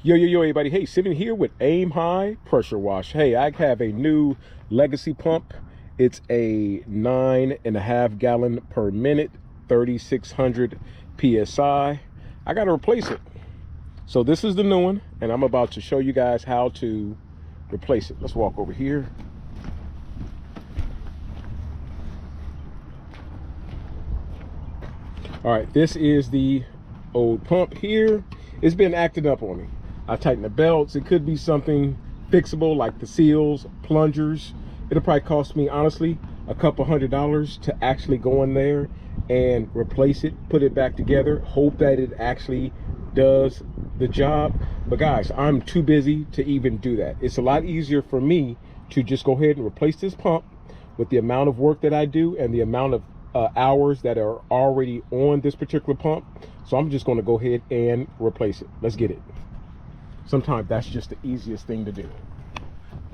Yo, everybody. Hey, sitting here with Aim High Pressure Wash. Hey, I have a new legacy pump. It's a 9.5 gallon per minute, 3,600 PSI. I got to replace it. So this is the new one, and I'm about to show you guys how to replace it. Let's walk over here. All right, this is the old pump here. It's been acting up on me. I tightened the belts. It could be something fixable like the seals, plungers. It'll probably cost me, honestly, a couple $100 to actually go in there and replace it, put it back together, hope that it actually does the job. But guys, I'm too busy to even do that. It's a lot easier for me to just go ahead and replace this pump with the amount of work that I do and the amount of hours that are already on this particular pump. So I'm just going to go ahead and replace it. Let's get it. Sometimes that's just the easiest thing to do.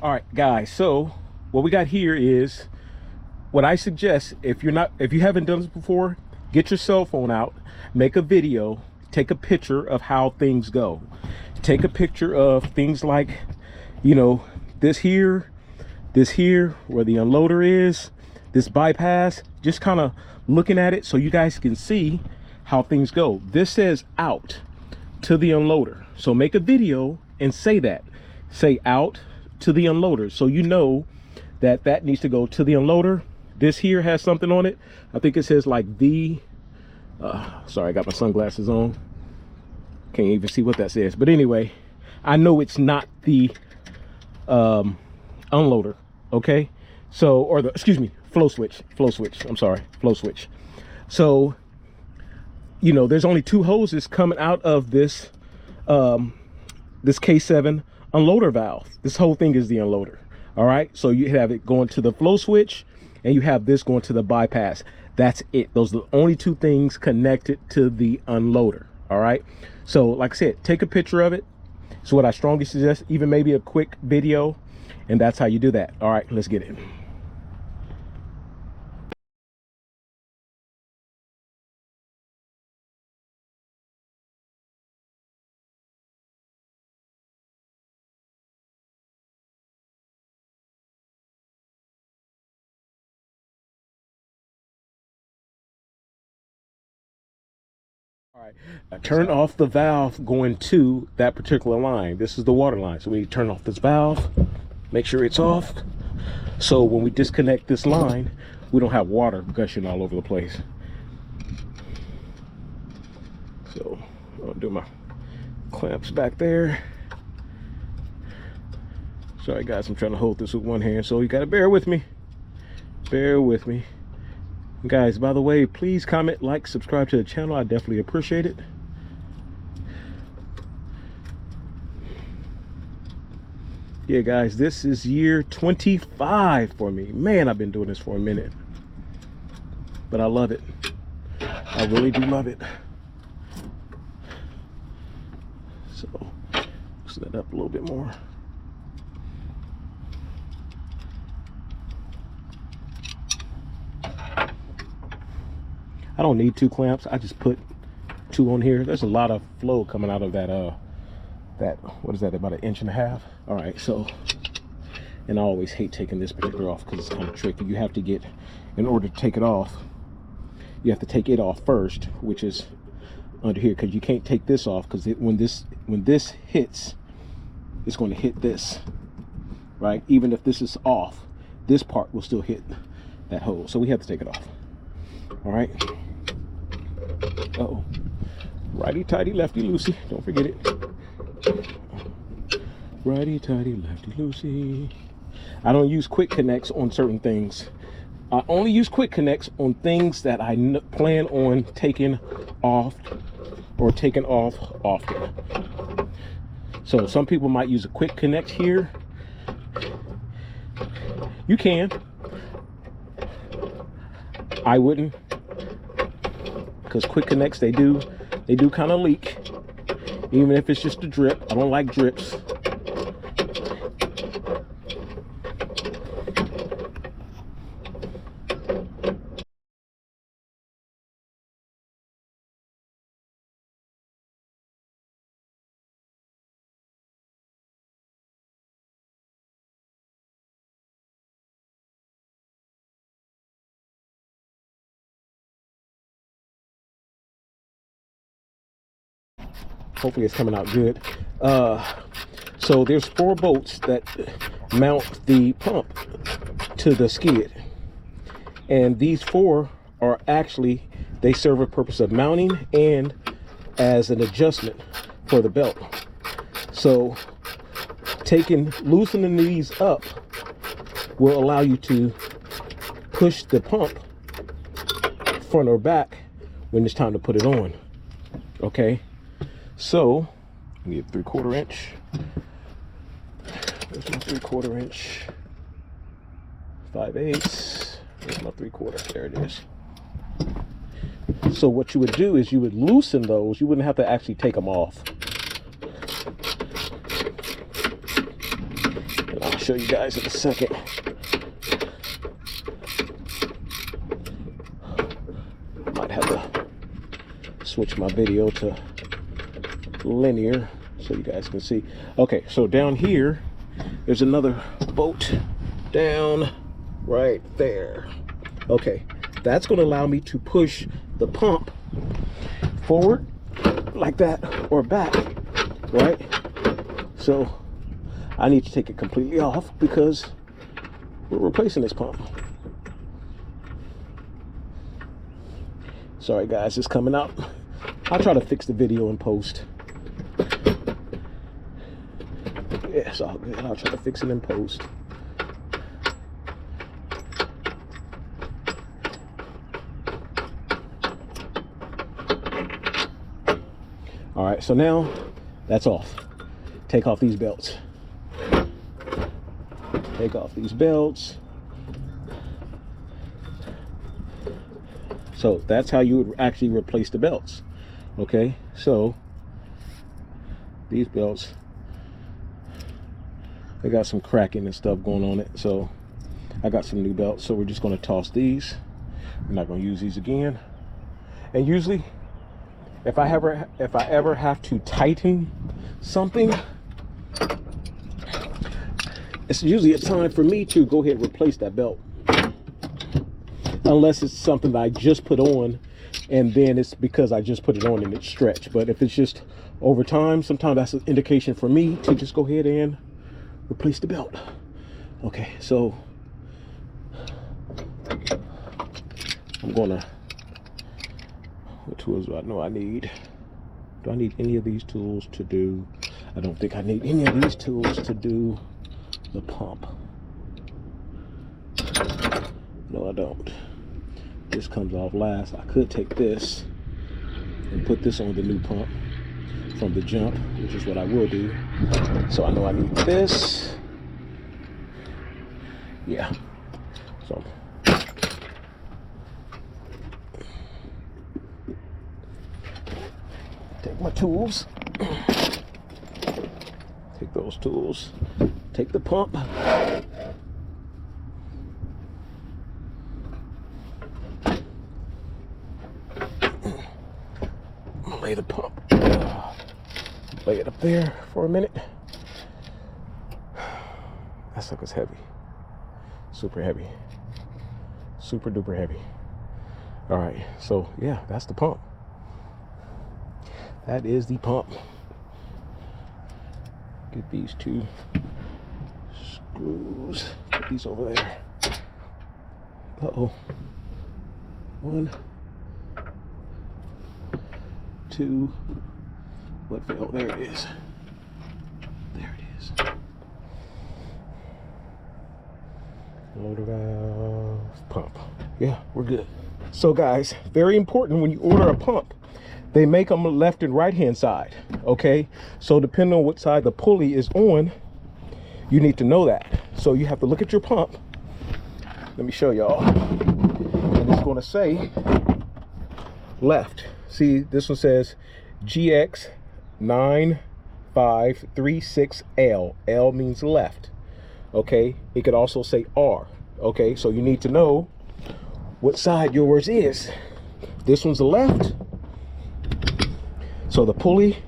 All right, guys, so what we got here is what I suggest. If you haven't done this before, get your cell phone out, make a video, take a picture of how things go. Take a picture of things like, you know, this here where the unloader is, this bypass, just kind of looking at it so you guys can see how things go. This says out to the unloader. So make a video and say that. Say out to the unloader. So you know that that needs to go to the unloader. This here has something on it. I think it says like the, sorry, I got my sunglasses on. Can't even see what that says. But anyway, I know it's not the unloader, okay? So, or the, excuse me, flow switch, I'm sorry, flow switch. So, you know, there's only two hoses coming out of this, this K7 unloader valve. This whole thing is the unloader, all right? So you have it going to the flow switch and you have this going to the bypass. That's it. Those are the only two things connected to the unloader, all right? So like I said, take a picture of it. So what I strongly suggest, even maybe a quick video, and that's how you do that. All right, let's get it. All right, turn off the valve going to that particular line. This is the water line. So we turn off this valve, make sure it's off. So when we disconnect this line, we don't have water gushing all over the place. So I'll do my clamps back there. Sorry guys, I'm trying to hold this with one hand, so you gotta bear with me. Bear with me. Guys, by the way, please comment, like, subscribe to the channel. I definitely appreciate it. Yeah, guys, this is year 25 for me. Man, I've been doing this for a minute. But I love it. I really do love it. So, loosen that up a little bit more. I don't need two clamps. I just put two on here. There's a lot of flow coming out of that what is that, about 1.5 inches? All right, so, and I always hate taking this particular off because it's kind of tricky. You have to get, in order to take it off, you have to take it off first, which is under here, because you can't take this off because when this hits, it's going to hit this, right? Even if this is off, this part will still hit that hole. So we have to take it off. All right. Uh-oh. Righty tighty, lefty loosey. Don't forget it. Righty tighty, lefty loosey. I don't use quick connects on certain things. I only use quick connects on things that I plan on taking off or taking off often. So some people might use a quick connect here. You can. I wouldn't, because quick connects, they do kind of leak, even if it's just a drip. I don't like drips. Hopefully it's coming out good. So there's 4 bolts that mount the pump to the skid, and these 4 are actually, they serve a purpose of mounting and as an adjustment for the belt. So loosening these up will allow you to push the pump front or back when it's time to put it on. Okay, so I need a 3/4 inch. There's my 3/4 inch. 5/8. There's my 3/4. There it is. So what you would do is you would loosen those. You wouldn't have to actually take them off. And I'll show you guys in a second. Might have to switch my video to linear so you guys can see. Okay, so down here there's another bolt down right there. Okay, that's going to allow me to push the pump forward like that or back, right? So I need to take it completely off because we're replacing this pump. Sorry guys, it's coming out. I'll try to fix the video in post. Yeah, it's all good. I'll try to fix it in post. All right, so now that's off. Take off these belts. Take off these belts. So that's how you would actually replace the belts. Okay, so these belts, they got some cracking and stuff going on it. So I got some new belts, so we're just going to toss these. We're not going to use these again. And usually if I ever have to tighten something, it's usually a time for me to go ahead and replace that belt, unless it's something that I just put on and then it's because I just put it on and it's stretched. But if it's just over time, sometimes that's an indication for me to just go ahead and replace the belt. Okay, so I'm gonna, what tools do I know I need? Do I need any of these tools to do? I don't think I need any of these tools to do the pump. No, I don't. This comes off last. I could take this and put this on the new pump from the jump, which is what I will do. So I know I need this. Yeah. So take my tools. Take those tools. Take the pump. Lay the pump. Lay it up there for a minute. That sucker's heavy. Super heavy. Super duper heavy. All right, so yeah, that's the pump. That is the pump. Get these 2 screws. Put these over there. Uh-oh. 1, 2. What fell? There it is. There it is. Motor valve, pump. Yeah, we're good. So guys, very important when you order a pump, they make them left and right hand side. Okay, so depending on what side the pulley is on, you need to know that. So you have to look at your pump. Let me show y'all. And it's going to say left. See, this one says GX 9536L. L means left. Okay, it could also say R. Okay, so you need to know what side yours is. This one's the left. So the pulley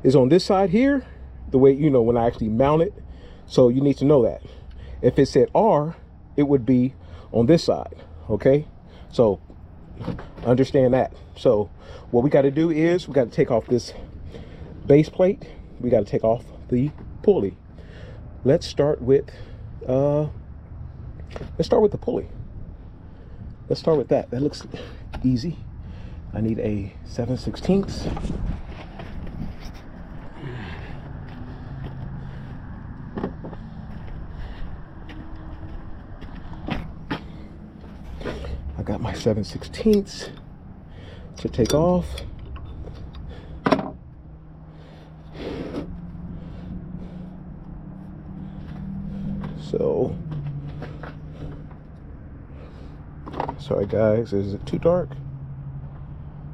is on this side here, the way, you know, when I actually mount it. So you need to know that. If it said R, it would be on this side. Okay, so understand that. So what we got to do is we got to take off this base plate, we got to take off the pulley. Let's start with the pulley. Let's start with that. That looks easy. I need a 7/16. I got my 7/16 to take off. So, sorry guys, is it too dark?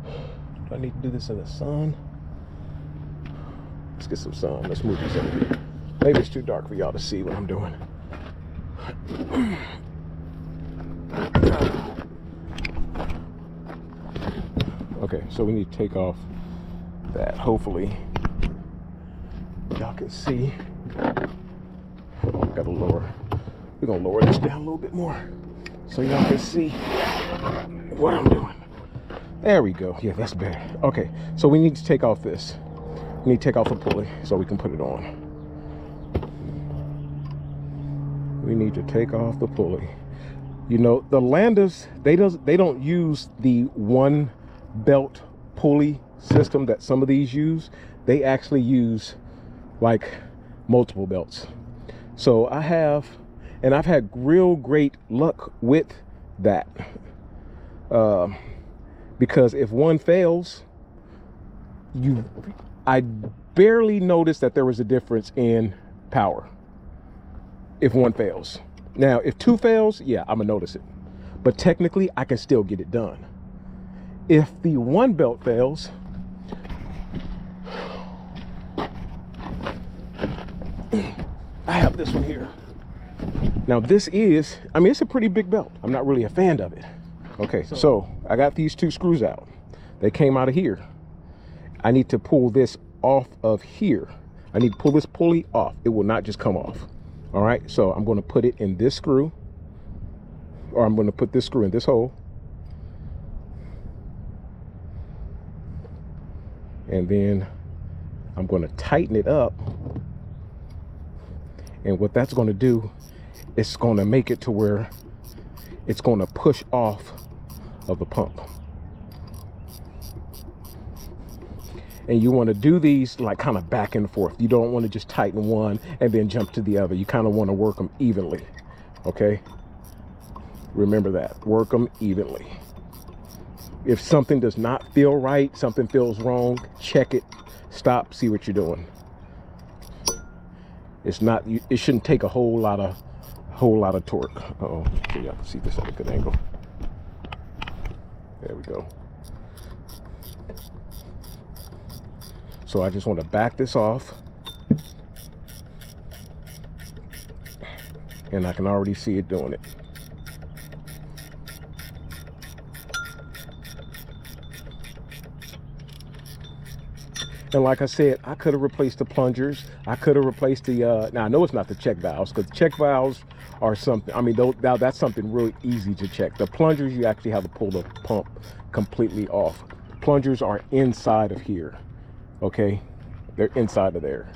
Do I need to do this in the sun? Let's get some sun. Let's move this in. Maybe it's too dark for y'all to see what I'm doing. Okay, so we need to take off that. Hopefully y'all can see. Gotta lower. We're gonna lower this down a little bit more so y'all can see what I'm doing. There we go. Yeah, that's better. Okay, so we need to take off this. We need to take off the pulley so we can put it on. We need to take off the pulley. You know, the Landers, they don't use the one belt pulley system that some of these use. They actually use like multiple belts. So I've had real great luck with that. Because if one fails, I barely noticed that there was a difference in power if one fails. Now, if two fails, yeah, I'm gonna notice it. But technically, I can still get it done. If the one belt fails, I have this one here. Now this is, I mean, it's a pretty big belt. I'm not really a fan of it. Okay, so I got these two screws out. They came out of here. I need to pull this off of here. I need to pull this pulley off. It will not just come off. All right, so I'm going to put it in this screw, or I'm going to put this screw in this hole. And then I'm going to tighten it up. And what that's going to do, it's going to make it to where it's going to push off of the pump. And you want to do these like kind of back and forth. You don't want to just tighten one and then jump to the other. You kind of want to work them evenly. Okay? Remember that. Work them evenly. If something does not feel right, something feels wrong, check it, stop, see what you're doing. It's not, it shouldn't take a whole lot of torque. Uh-oh, so y'all can see this at a good angle. There we go. So I just want to back this off. And I can already see it doing it. And like I said, I could have replaced the plungers. I could have replaced the, now I know it's not the check valves, because check valves are something, I mean, now that's something really easy to check. The plungers, you actually have to pull the pump completely off. The plungers are inside of here, okay? They're inside of there.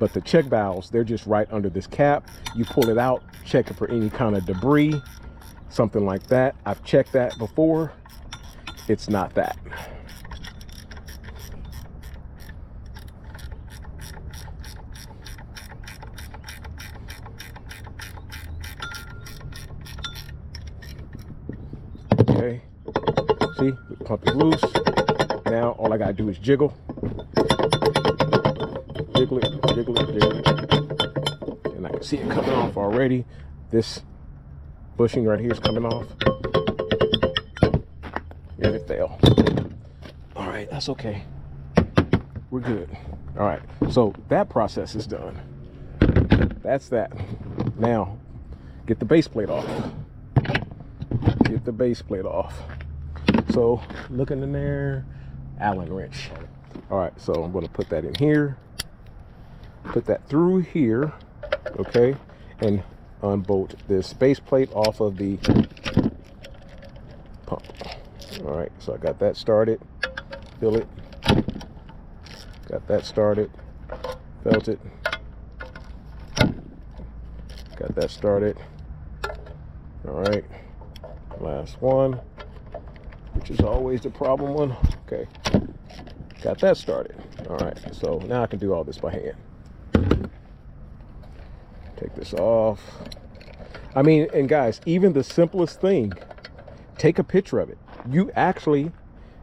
But the check valves, they're just right under this cap. You pull it out, check it for any kind of debris, something like that. I've checked that before. It's not that. Okay, see, the pump is loose. Now all I gotta do is jiggle. Jiggle it, jiggle it, jiggle it. And I can see it coming off already. This bushing right here is coming off. And it fell. All right, that's okay. We're good. All right, so that process is done. That's that. Now, get the base plate off. Get the base plate off. So, looking in there, Allen wrench. All right, so I'm gonna put that in here. Put that through here, okay? And unbolt this base plate off of the pump. All right, so I got that started. Feel it. Got that started. Felt it. Got that started. All right, last one, which is always the problem one. Okay, got that started. All right, so now I can do all this by hand. Take this off. I mean, and guys, even the simplest thing, take a picture of it. You actually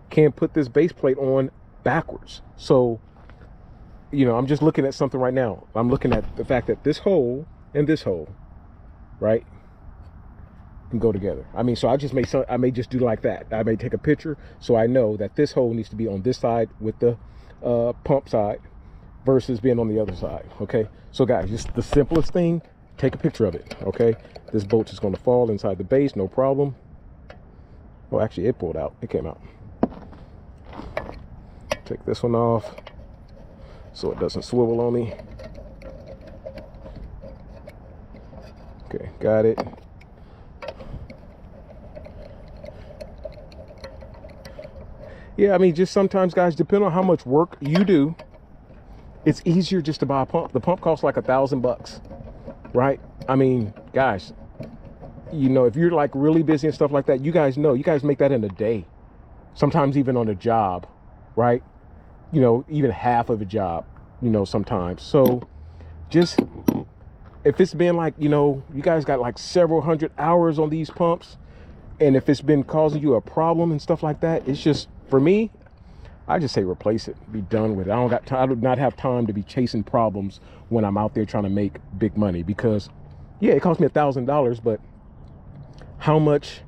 can put this base plate on backwards. So, you know, I'm just looking at something right now. I'm looking at the fact that this hole and this hole, right, can go together. I mean, so I may just do like that. I may take a picture so I know that this hole needs to be on this side with the pump side versus being on the other side. Okay, so guys, just the simplest thing, take a picture of it. Okay, this bolt is going to fall inside the base, no problem. Well, actually it pulled out, it came out. Take this one off so it doesn't swivel on me. Okay, got it. Yeah, I mean, just sometimes, guys, depending on how much work you do, it's easier just to buy a pump. The pump costs like $1,000, right? I mean, guys, you know, if you're like really busy and stuff like that, you guys know, you guys make that in a day, sometimes even on a job, right? You know, even half of a job, you know, sometimes. So just, if it's been like, you know, you guys got like several hundred hours on these pumps, and if it's been causing you a problem and stuff like that, it's just, for me, I just say replace it, be done with it. I do not have time to be chasing problems when I'm out there trying to make big money, because yeah, it cost me $1,000, but how much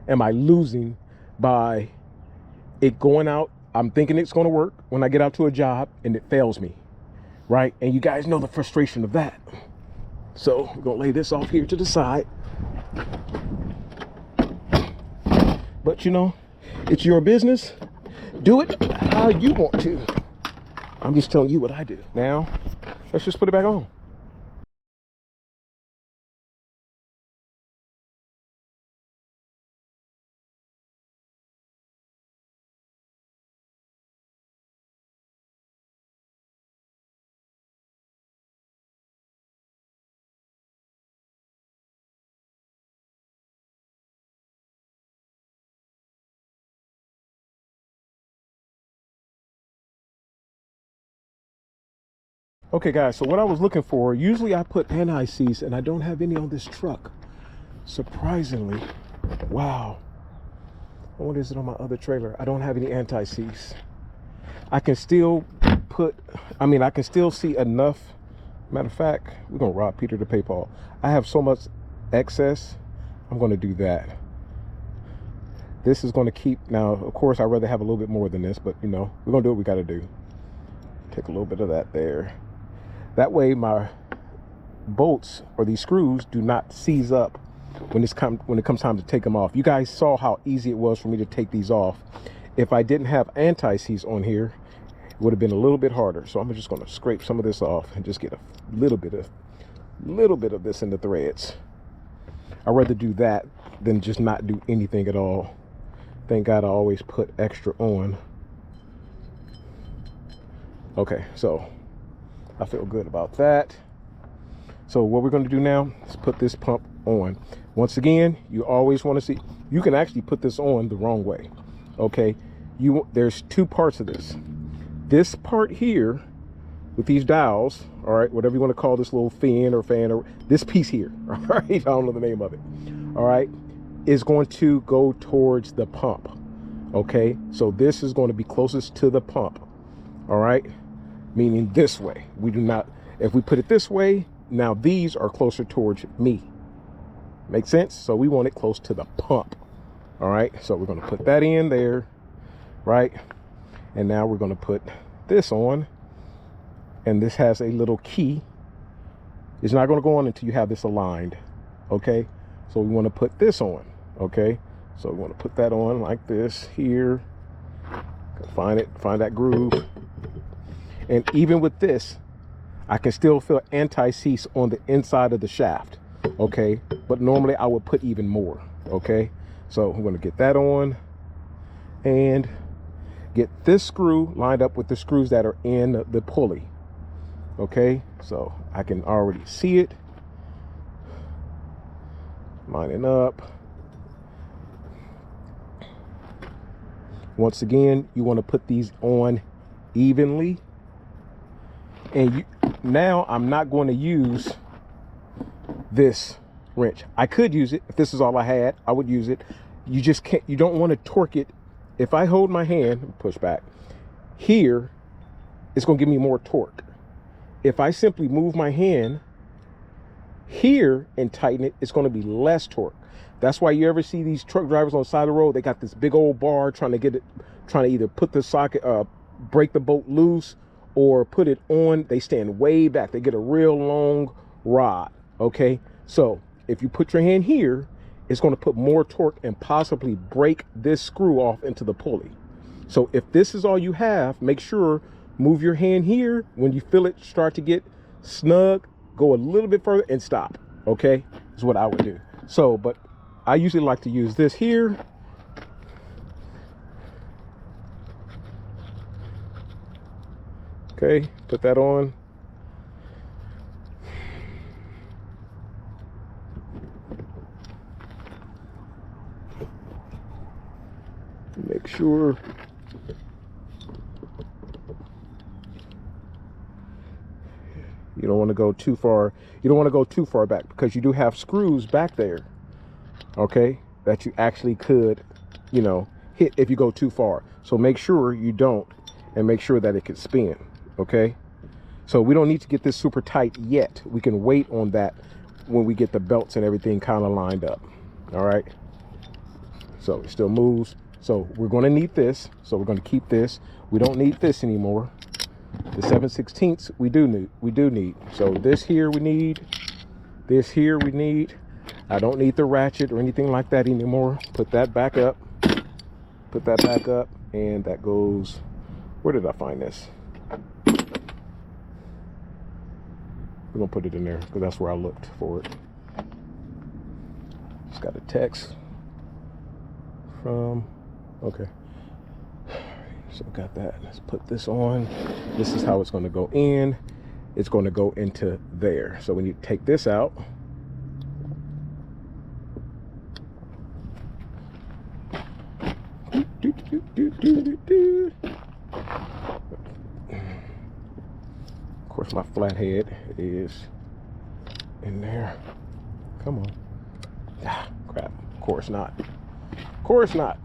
am I losing by it going out? I'm thinking it's going to work when I get out to a job and it fails me, right? And you guys know the frustration of that. So we're going to lay this off here to the side. But you know, it's your business. Do it how you want to. I'm just telling you what I do. Now, let's just put it back on. Okay guys, so what I was looking for, usually I put anti-seize and I don't have any on this truck. Surprisingly, wow. What is it on my other trailer? I don't have any anti-seize. I can still put, I mean, I can still see enough. Matter of fact, we're gonna rob Peter to pay Paul. I have so much excess, I'm gonna do that. This is gonna keep, now, of course, I'd rather have a little bit more than this, but you know, we're gonna do what we gotta do. Take a little bit of that there. That way my bolts or these screws do not seize up when it comes time to take them off. You guys saw how easy it was for me to take these off. If I didn't have anti-seize on here, it would have been a little bit harder. So I'm just going to scrape some of this off and just get a little bit of this in the threads. I'd rather do that than just not do anything at all. Thank God I always put extra on. Okay, so I feel good about that. So what we're going to do now is put this pump on. Once again, you always want to see, you can actually put this on the wrong way. Okay, there's two parts of this. This part here with these dowels, all right, whatever you want to call this little fin or fan, or this piece here, all right, I don't know the name of it, all right, is going to go towards the pump. Okay, so this is going to be closest to the pump, all right, meaning this way. We do not, if we put it this way, now these are closer towards me. Make sense? So we want it close to the pump. All right, so we're going to put that in there, right? And now we're going to put this on, and this has a little key. It's not going to go on until you have this aligned. Okay, so we want to put this on. Okay, so we want to put that on like this here. Find that groove. And even with this, I can still feel anti-seize on the inside of the shaft. Okay, but normally I would put even more. Okay, so we're going to get that on. and get this screw lined up with the screws that are in the pulley. Okay, so I can already see it lining up. Once again, you want to put these on evenly. And now I'm not going to use this wrench. I could use it if this is all I had. I would use it. You just can't. You don't want to torque it. If I hold my hand, push back here, it's going to give me more torque. If I simply move my hand here and tighten it, it's going to be less torque. That's why you ever see these truck drivers on the side of the road, they got this big old bar trying to either put the socket, break the bolt loose or put it on. They stand way back. They get a real long rod. Okay, so if you put your hand here, it's going to put more torque and possibly break this screw off into the pulley. So if this is all you have, make sure move your hand here. When you feel it start to get snug, go a little bit further and stop. Okay, is what I would do. So, but I usually like to use this here. Okay, put that on. Make sure you don't want to go too far. You don't want to go too far back because you do have screws back there, okay, that you actually could, you know, hit if you go too far. So make sure you don't, and make sure that it can spin. Okay, so we don't need to get this super tight yet. We can wait on that when we get the belts and everything kind of lined up. All right, so it still moves. So we're going to need this, so we're going to keep this. We don't need this anymore. The 7/16 we do need. So this here we need, this here we need. I don't need the ratchet or anything like that anymore. Put that back up, put that back up, and that goes, where did I find this? We're gonna put it in there because that's where I looked for it. Just got a text from, okay. So got that. Let's put this on. This is how it's going to go in. It's going to go into there. So we need to take this out. Of course, my flathead is in there. Come on. Ah, crap. Of course not. Of course not.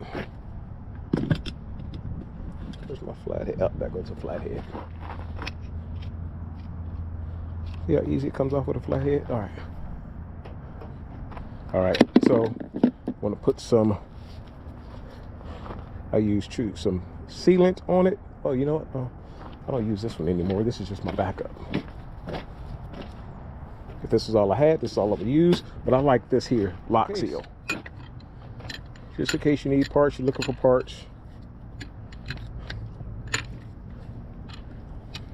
There's my flathead. Up, that goes a flathead. See how easy it comes off with a flathead? All right. All right. So I want to put some. I use some sealant on it. Oh, you know what? Oh, I don't use this one anymore. This is just my backup. If this is all I had, this is all I would use. But I like this here, lock seal. Just in case you need parts, you're looking for parts,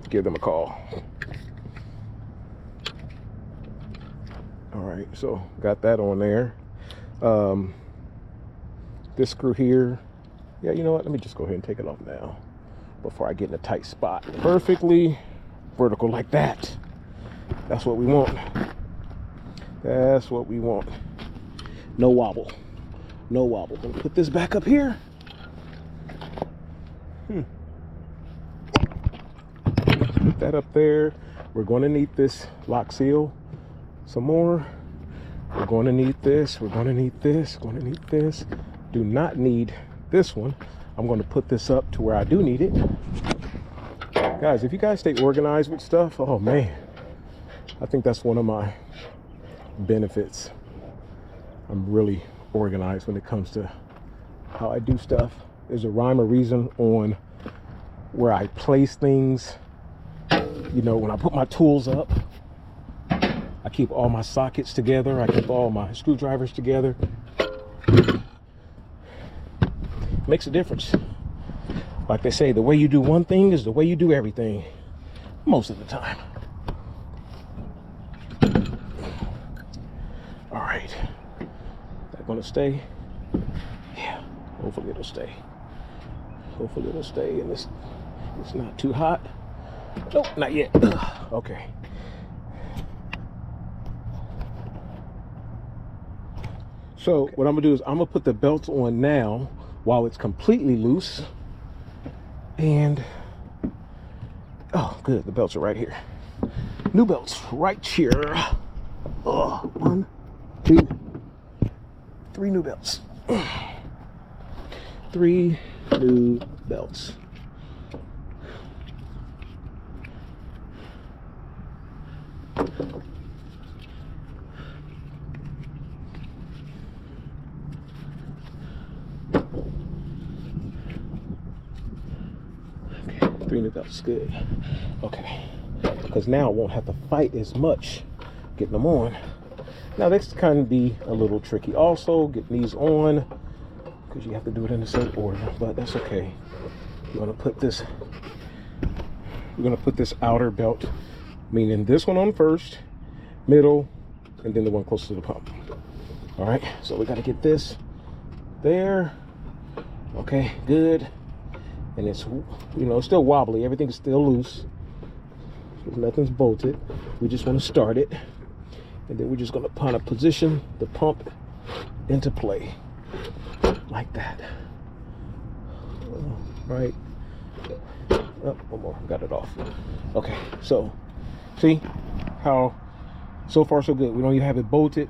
give them a call. All right, so got that on there. This screw here, yeah, you know what? Let me just go ahead and take it off now before I get in a tight spot. Perfectly vertical like that. That's what we want. That's what we want. No wobble. No wobble. Gonna put this back up here. Put that up there. We're going to need this lock seal some more. We're going to need this. We're going to need this. Going to need this. Do not need this one. I'm going to put this up to where I do need it. Guys, if you guys stay organized with stuff, oh man, I think that's one of my benefits. I'm really organized when it comes to how I do stuff. There's a rhyme or reason on where I place things. You know, when I put my tools up, I keep all my sockets together. I keep all my screwdrivers together. Makes a difference. Like they say, the way you do one thing is the way you do everything, most of the time. All right, that gonna stay? Yeah, hopefully it'll stay. Hopefully it'll stay and it's not too hot. Nope, not yet. Okay. So what I'm gonna do is I'm gonna put the belts on now while it's completely loose. And oh, good, the belts are right here. New belts right here. Oh, 1, 2, 3 new belts. 3 new belts. Okay, 3 new belts, good. Okay, because now I won't have to fight as much getting them on. Now this can be a little tricky also, getting these on, because you have to do it in the same order, but that's okay. We're gonna put this outer belt, meaning this one on first, middle, and then the one closest to the pump. All right, so we gotta get this there. Okay, good. And it's, you know, still wobbly, everything's still loose. Nothing's bolted. We just want to start it, and then we're just going to kind of position the pump into play like that. Right. Oh, one more. Got it off. Okay. So, see how so far so good. We don't even have it bolted.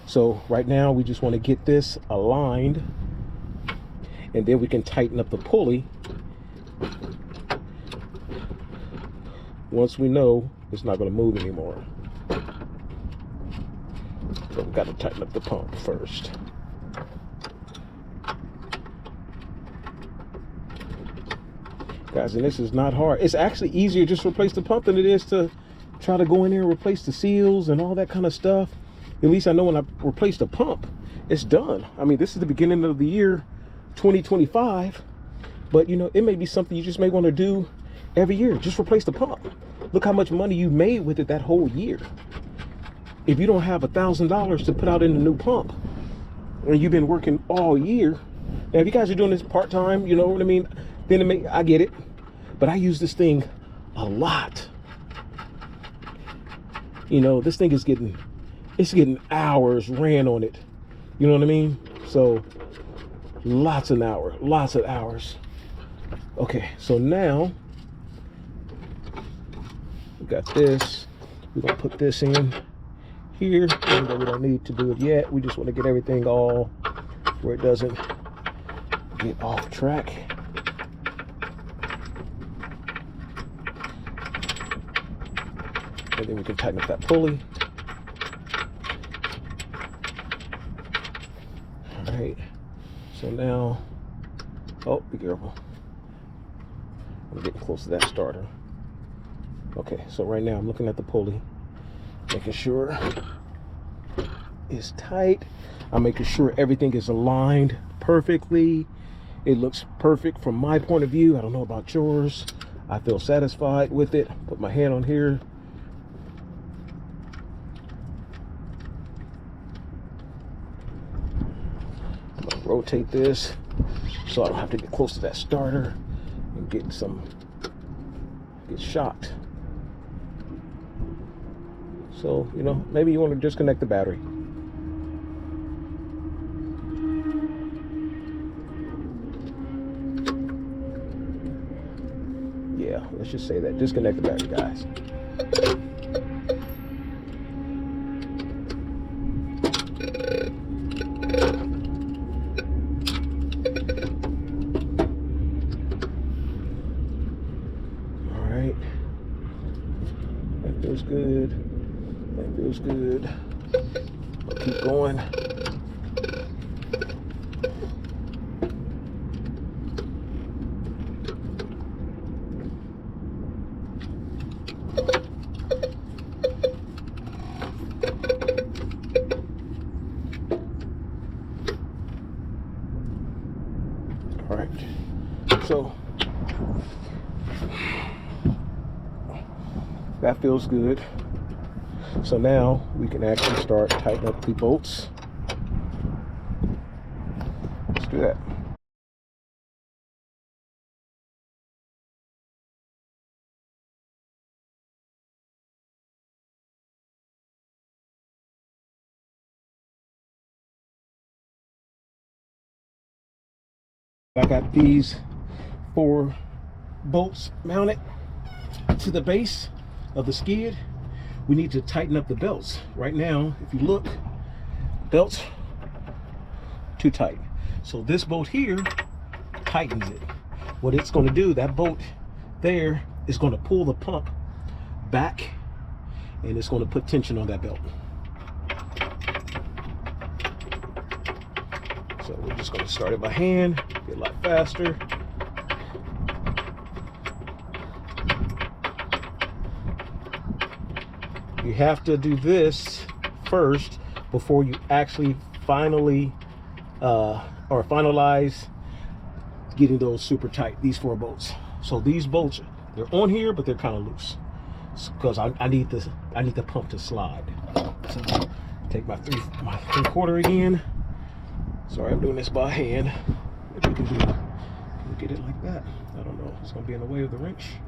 So right now we just want to get this aligned, and then we can tighten up the pulley once we know it's not going to move anymore. So we've got to tighten up the pump first. Guys, and this is not hard. It's actually easier just to replace the pump than it is to try to go in there and replace the seals and all that kind of stuff. At least I know when I replace the pump, it's done. I mean, this is the beginning of the year 2025, but you know, it may be something you just may want to do every year. Just replace the pump. Look how much money you made with it that whole year. If you don't have $1,000 to put out in the new pump, and you've been working all year, now if you guys are doing this part-time, you know what I mean, then I get it. But I use this thing a lot. You know, this thing is getting hours ran on it. You know what I mean? So lots of hours. Okay, so now we got this. We're gonna put this in here, and we don't need to do it yet. We just want to get everything all where it doesn't get off track. And then we can tighten up that pulley. All right, so now, oh, be careful. I'm getting close to that starter. Okay, so right now I'm looking at the pulley, making sure it's tight. I'm making sure everything is aligned perfectly. It looks perfect from my point of view. I don't know about yours. I feel satisfied with it. Put my hand on here. I'm gonna rotate this so I don't have to get close to that starter and get shocked. So, you know, maybe you want to disconnect the battery. Yeah, let's just say that. Disconnect the battery, guys. All right. That feels good. That feels good. I'll keep going. All right. So that feels good. So now we can actually start tightening up the bolts. Let's do that. I got these 4 bolts mounted to the base of the skid. We need to tighten up the belts. Right now, if you look, belts too tight. So this bolt here tightens it. What it's going to do, that bolt there is going to pull the pump back, and it's going to put tension on that belt. So we're just going to start it by hand, get a lot faster. You have to do this first before you actually finalize getting those super tight, these 4 bolts. So these bolts, they're on here, but they're kind of loose because I need the pump to slide. So take my 3/4 again. Sorry, I'm doing this by hand. Maybe we can get it like that. I don't know. It's gonna be in the way of the wrench.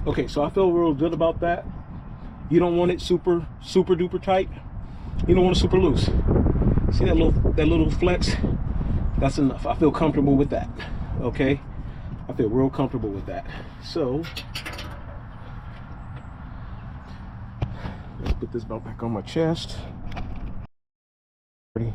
Okay, so I feel real good about that. You don't want it super duper tight. You don't want it super loose. See that little flex? That's enough. I feel comfortable with that. Okay, I feel real comfortable with that. So let's put this belt back on my chest. Ready?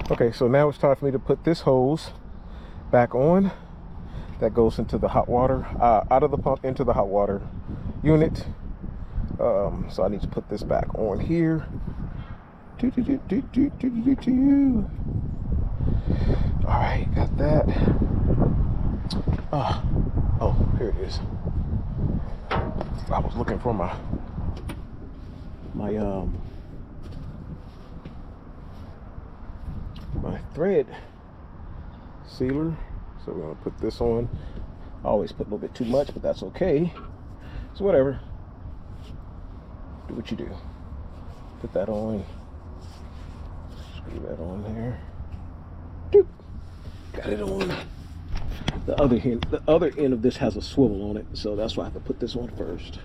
Okay, so now it's time for me to put this hose back on. That goes into the hot water, out of the pump into the hot water unit. So I need to put this back on here. All right, got that. Oh, here it is. I was looking for my thread sealer. So we're gonna put this on. I always put a little bit too much, but that's okay. So whatever. Do what you do. Put that on. Screw that on there. Doop. Got it on. The other end of this has a swivel on it, so that's why I have to put this on first.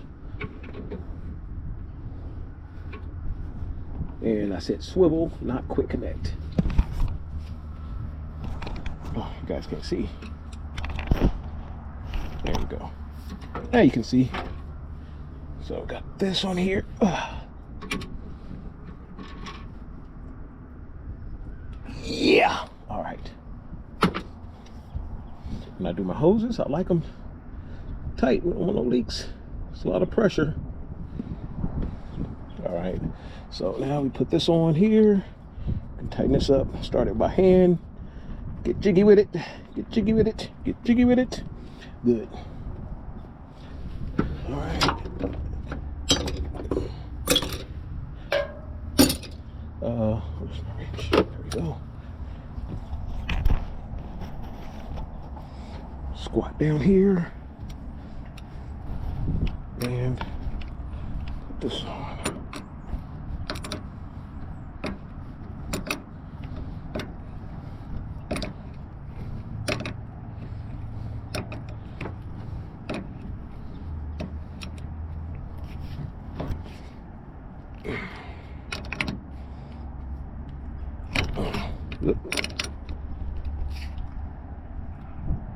And I said swivel, not quick connect. Oh, you guys can't see. There we go. Now you can see. So got this on here. Yeah. All right. When I do my hoses, I like them tight. We don't want no leaks. It's a lot of pressure. All right. So now we put this on here and tighten this up. Start it by hand. Get jiggy with it. Get jiggy with it. Get jiggy with it. Good. All right. Where's my wrench? There we go. Squat down here and put this on.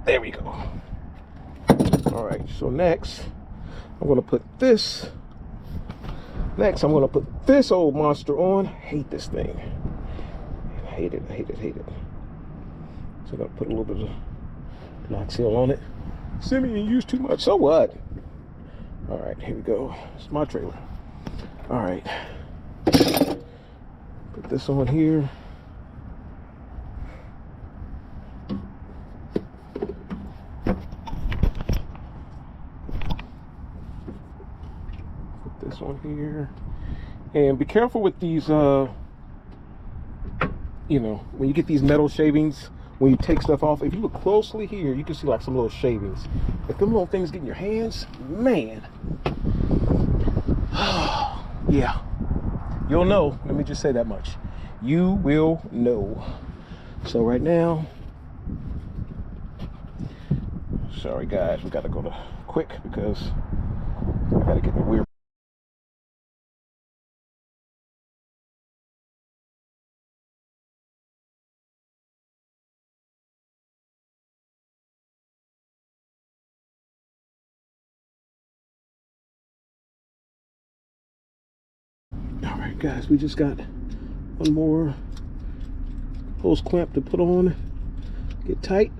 There we go. All right, so next I'm gonna put this. Next, I'm gonna put this old monster on. I hate this thing. I hate it, I hate it, I hate it. So I'm gonna put a little bit of lock seal on it. Simeon, you use too much, so what? All right, here we go. It's my trailer. All right. Put this on here. This one here, and be careful with these you know, when you get these metal shavings, when you take stuff off, if you look closely here, you can see like some little shavings. If them little things get in your hands, man, yeah, you'll know. Let me just say that much, you will know. So right now, sorry guys, we gotta go to quick because I gotta get the weird. All right, guys, we just got one more hose clamp to put on, get tight.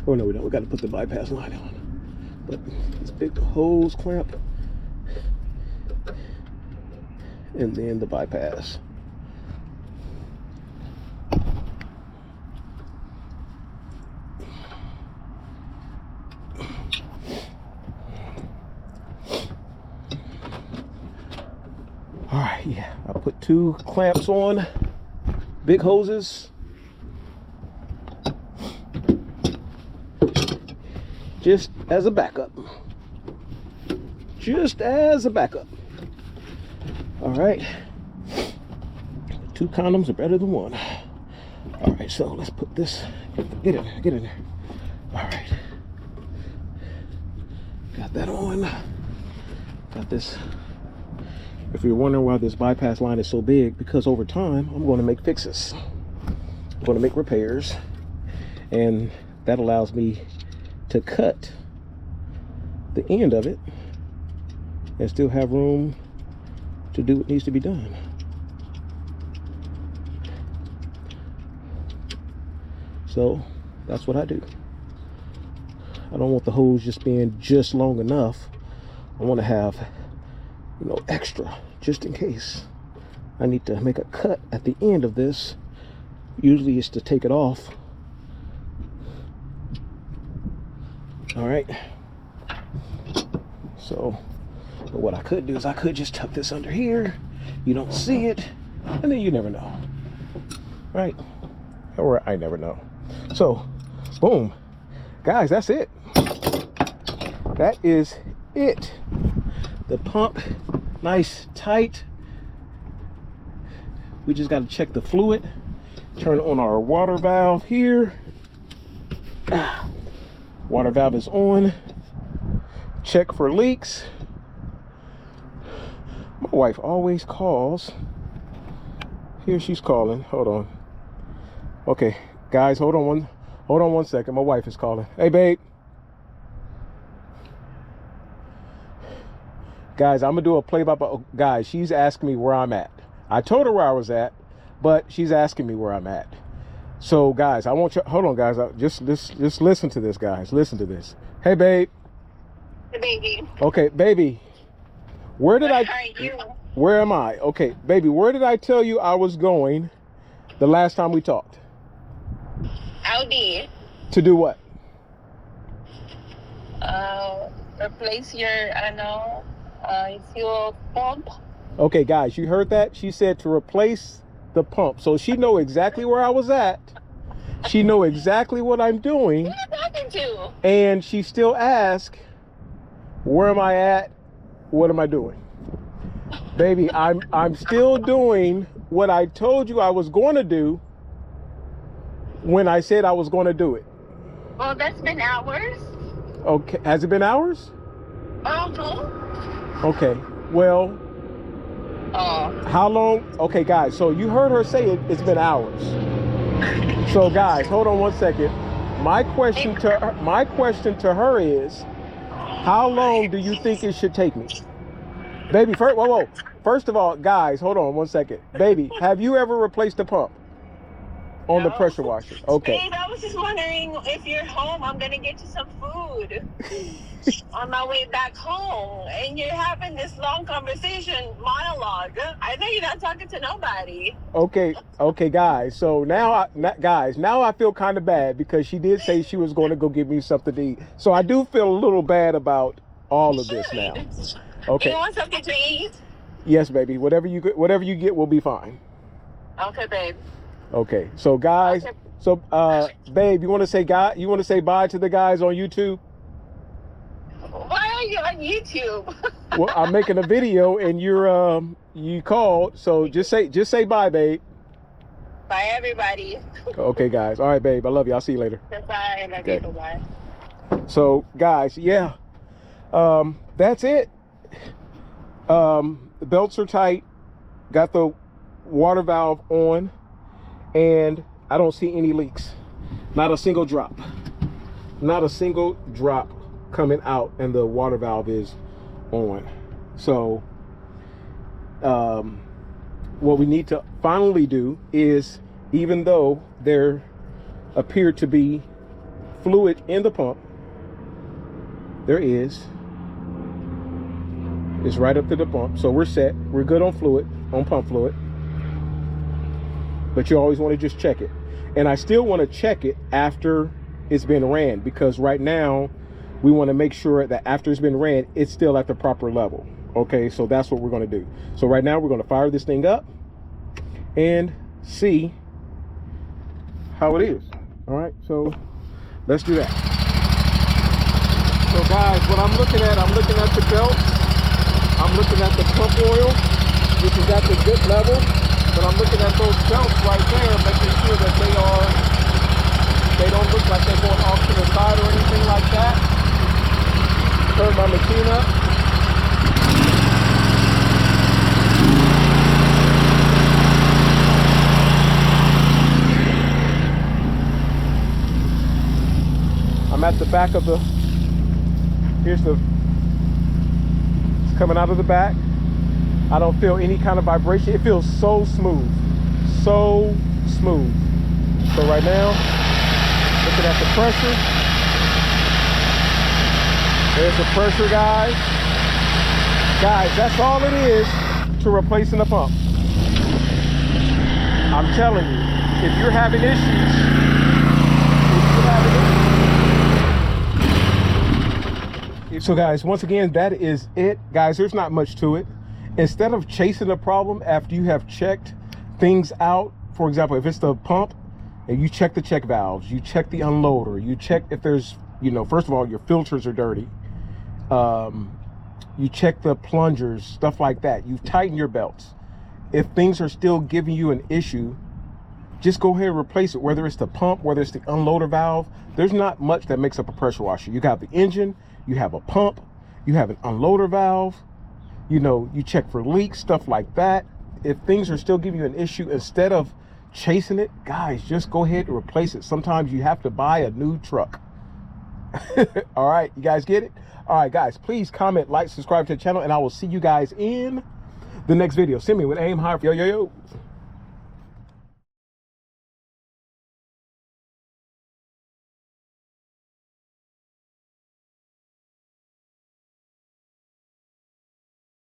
Oh no, we don't. We got to put the bypass line on. But let's pick the hose clamp and then the bypass. All right, yeah, I put 2 clamps on, big hoses. Just as a backup. Just as a backup. All right. 2 condoms are better than 1. All right, so let's put this, get in there, get in there. All right. Got that on. Got this. If you're wondering why this bypass line is so big, because over time, I'm going to make fixes. I'm going to make repairs, and that allows me to cut the end of it and still have room to do what needs to be done. So that's what I do. I don't want the hose just being just long enough. I want to have, you know, extra just in case I need to make a cut at the end of this. Usually it's to take it off. All right, so but what I could do is I could just tuck this under here, you don't see it, and then you never know, right? Or I never know. So boom, guys, that's it. That is it. The pump, nice tight. We just got to check the fluid, turn on our water valve here. Water valve is on. Check for leaks. My wife always calls. Here she's calling. Hold on. Okay, guys, hold on one second. My wife is calling. Hey, babe. Guys, I'm gonna do a play-by-play. Guys, she's asking me where I'm at. I told her where I was at, but she's asking me where I'm at. So, guys, I want you. Hold on, guys. Just listen to this, guys. Listen to this. Hey, babe. Hey, baby. Okay, baby. Where did I? Are you? Where am I? Okay, baby. Where did I tell you I was going the last time we talked? Audi. To do what? Replace your, fuel pump. Okay, guys, you heard that? She said to replace the pump. So she know exactly where I was at. She know exactly what I'm doing. Who are you talking to? And she still asks, where am I at? What am I doing? Baby, I'm still doing what I told you I was going to do when I said I was going to do it. Well, that's been hours. Okay, has it been hours? Okay, well, how long? Okay, guys, so you heard her say it's been hours. So, guys, hold on one second. my question to her is, how long do you think it should take me? Baby, whoa. First of all, guys, hold on 1 second. Baby, have you ever replaced a pump on the pressure washer? Okay. Babe, I was just wondering if you're home. I'm gonna get you some food on my way back home, and you're having this long conversation monologue. I know you're not talking to nobody. Okay, guys. So now I feel kind of bad because she did say she was going to go get me something to eat. So I do feel a little bad about all of this now. Okay. You want something to eat? Yes, baby. Whatever you get will be fine. Okay, babe. Okay. So guys, Okay. so babe, you want to say bye to the guys on YouTube? Why are you on YouTube? Well, I'm making a video and you called, so just say bye, babe. Bye, everybody. Okay, guys. All right, babe. I love you. I'll see you later. Bye. Love Okay. you. Bye. So, guys, yeah, that's it. The belts are tight. Got the water valve on, and I don't see any leaks. Not a single drop. Not a single drop coming out, and the water valve is on. So what we need to finally do is, even though there appeared to be fluid in the pump, there is, it's right up to the pump, so we're set, we're good on pump fluid, but you always want to just check it. And I still want to check it after it's been ran, because right now we want to make sure that after it's been ran, it's still at the proper level. Okay, so that's what we're going to do. So right now we're going to fire this thing up and see how it is. All right, so let's do that. So guys, what I'm looking at the belt, I'm looking at the pump oil, which is at the good level, but I'm looking at those belts right there, making sure that they don't look like they're going off to the side or anything like that. Turn my machine up. I'm at the back of it's coming out of the back. I don't feel any kind of vibration. It feels so smooth. So smooth. So right now, looking at the pressure. There's the pressure, guys. Guys, that's all it is to replacing the pump. I'm telling you, if you're having issues, so guys, once again, that is it. Guys, there's not much to it. Instead of chasing the problem after you have checked things out, for example, if it's the pump and you check the check valves, you check the unloader, you check if there's, first of all, your filters are dirty. You check the plungers, stuff like that. You tighten your belts. If things are still giving you an issue, just go ahead and replace it, whether it's the pump, whether it's the unloader valve. There's not much that makes up a pressure washer. You got the engine, you have a pump, you have an unloader valve, you check for leaks, stuff like that. If things are still giving you an issue, instead of chasing it, guys, just go ahead and replace it. Sometimes you have to buy a new truck. All right, you guys get it? All right, guys, please comment, like, subscribe to the channel, and I will see you guys in the next video. Send me with aim high. Yo.